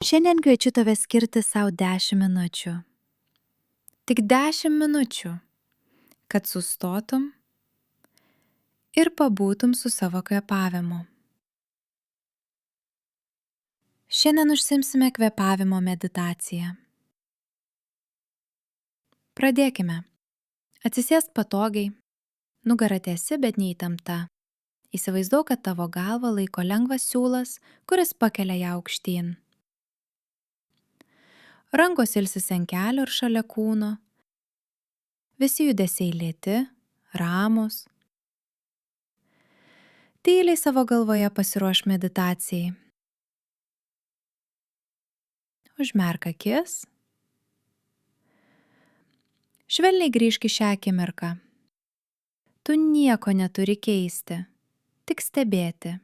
Šiandien kviečiu tave skirti sau 10 minučių. Tik 10 minučių, kad sustotum ir pabūtum su savo kvėpavimu. Šiandien užsimsime kvėpavimo meditaciją. Pradėkime. Atsisėsk patogiai, nugara tiesi, bet neįtempta. Įsivaizduok, kad tavo galvą laiko lengvas siūlas, kuris pakelia ją aukštyn. Rankos ilsisi ant kelių ir šalia kūno. Visi judesiai lėti, ramūs. Tyliai savo galvoje pasiruoš meditacijai. Užmerk akis. Švelniai grįžk į šią akimirką. Tu nieko neturi keisti, tik stebėti.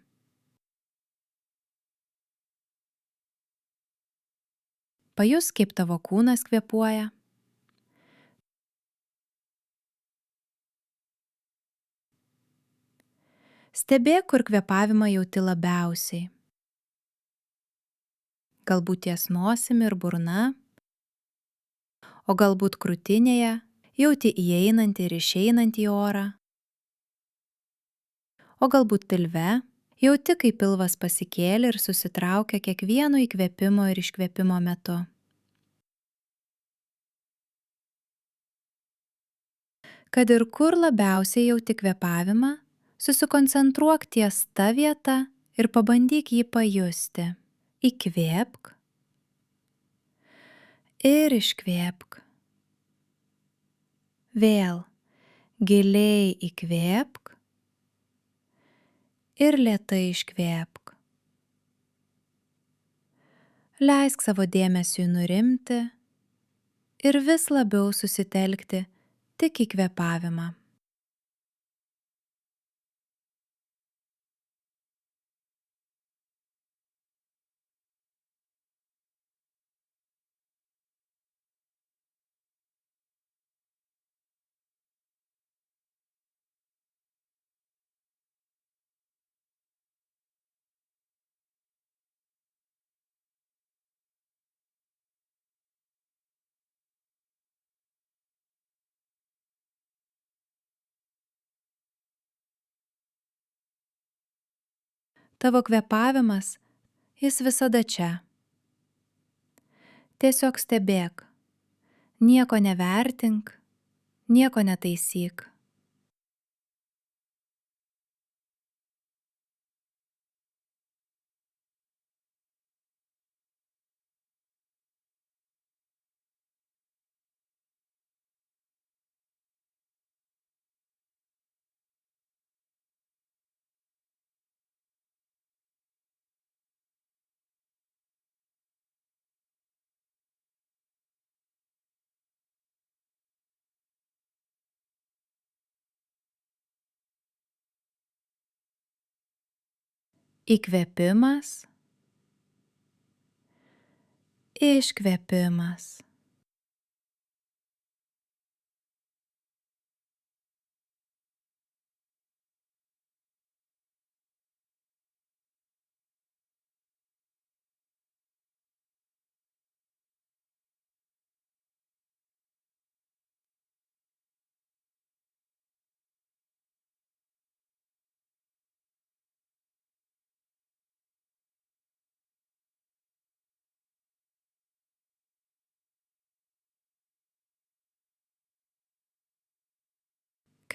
Pajus, kaip tavo kūnas kvėpuoja. Stebėk, kur kvėpavimą jauti labiausiai. Galbūt ties nosimi ir burna, o galbūt krūtinėje jauti įeinantį ir išeinantį orą. O galbūt pilve jauti, kaip pilvas pasikėlė ir susitraukia kiekvieno įkvėpimo ir iškvėpimo metu. Kad ir kur labiausiai jauti kvėpavimą, susikoncentruok ties ta vieta ir pabandyk jį pajusti. Įkvėpk ir iškvėpk. Vėl giliai įkvėpk ir lėtai iškvėpk. Leisk savo dėmesiui nurimti ir vis labiau susitelkti tik į kvėpavimą. Tavo kvėpavimas, jis visada čia. Tiesiog stebėk, nieko nevertink, nieko netaisyk. Įkvėpimas, iškvėpimas.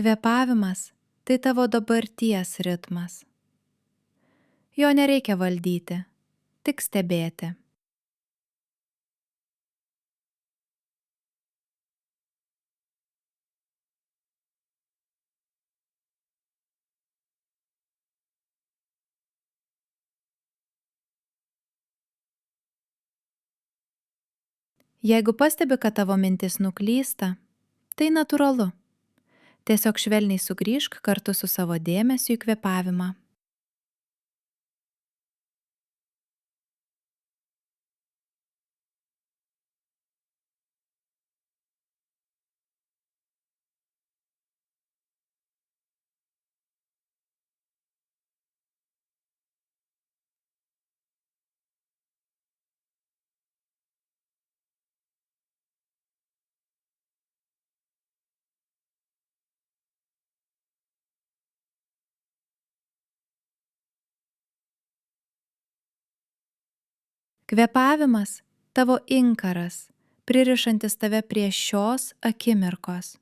Kvėpavimas – tai tavo dabarties ritmas. Jo nereikia valdyti, tik stebėti. Jeigu pastebi, kad tavo mintis nuklysta, tai natūralu. Tiesiog švelniai sugrįžk kartu su savo dėmesiu į kvėpavimą. Kvėpavimas – tavo inkaras, pririšantis tave prie šios akimirkos.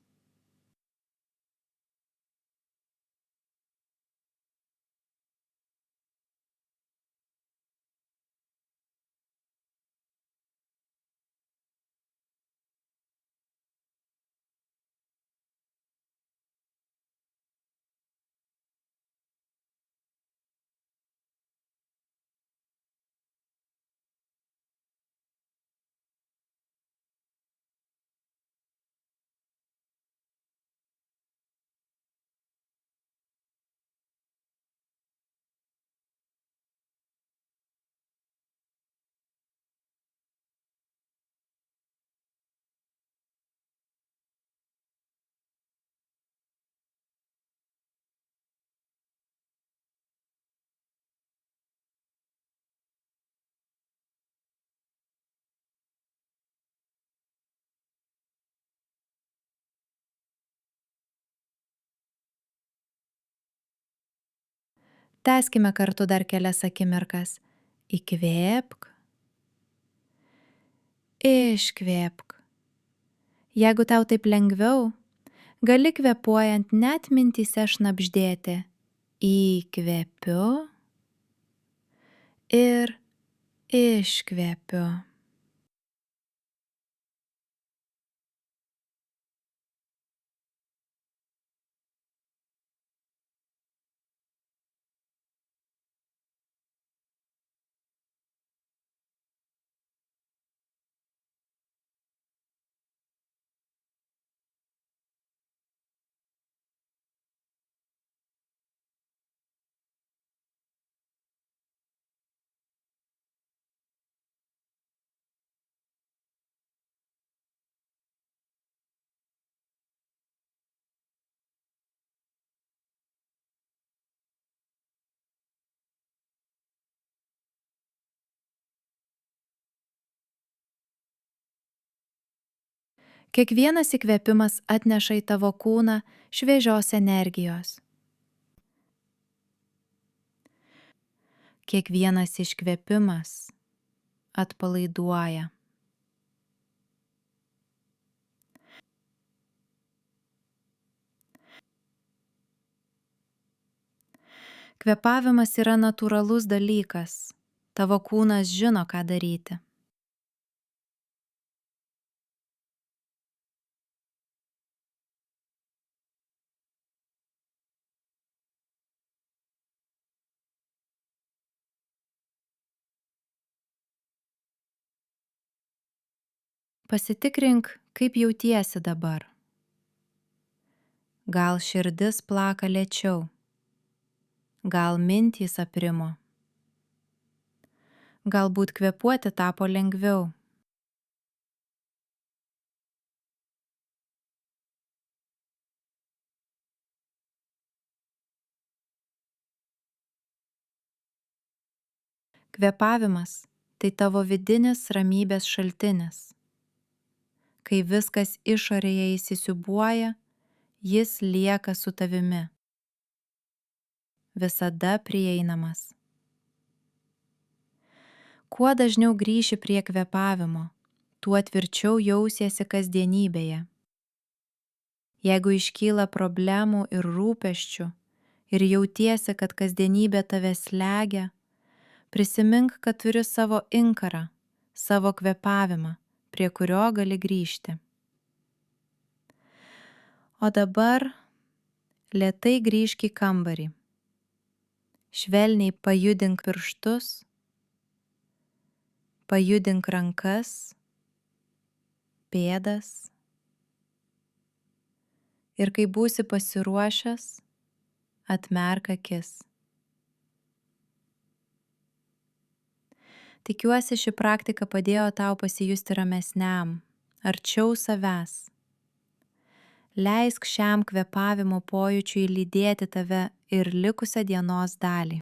Tęskime kartu dar kelias akimirkas. Įkvėpk, iškvėpk. Jeigu tau taip lengviau, gali kvėpuojant net mintyse šnabždėti įkvepiu ir iškvepiu. Kiekvienas įkvėpimas atneša į tavo kūną šviežios energijos. Kiekvienas iškvėpimas atpalaiduoja. Kvėpavimas yra natūralus dalykas. Tavo kūnas žino, ką daryti. Pasitikrink, kaip jautiesi dabar. Gal širdis plaka lėčiau, gal mintys aprimo, galbūt kvėpuoti tapo lengviau. Kvėpavimas – tai tavo vidinis ramybės šaltinis. Kai viskas išorėje įsisiūbuoja, jis lieka su tavimi. Visada prieinamas. Kuo dažniau grįši prie kvėpavimo, tuo tvirčiau jausiesi kasdienybėje. Jeigu iškyla problemų ir rūpesčių ir jautiesi, kad kasdienybė tave slegia, prisimink, kad turi savo inkarą, savo kvėpavimą, prie kurio gali grįžti. O dabar lėtai grįžk į kambarį. Švelniai pajudink pirštus, pajudink rankas, pėdas. Ir kai būsi pasiruošęs, atmerk akis. Tikiuosi, ši praktika padėjo tau pasijusti ramesniam, arčiau savęs. Leisk šiam kvėpavimo pojūčiui lydėti tave ir likusią dienos dalį.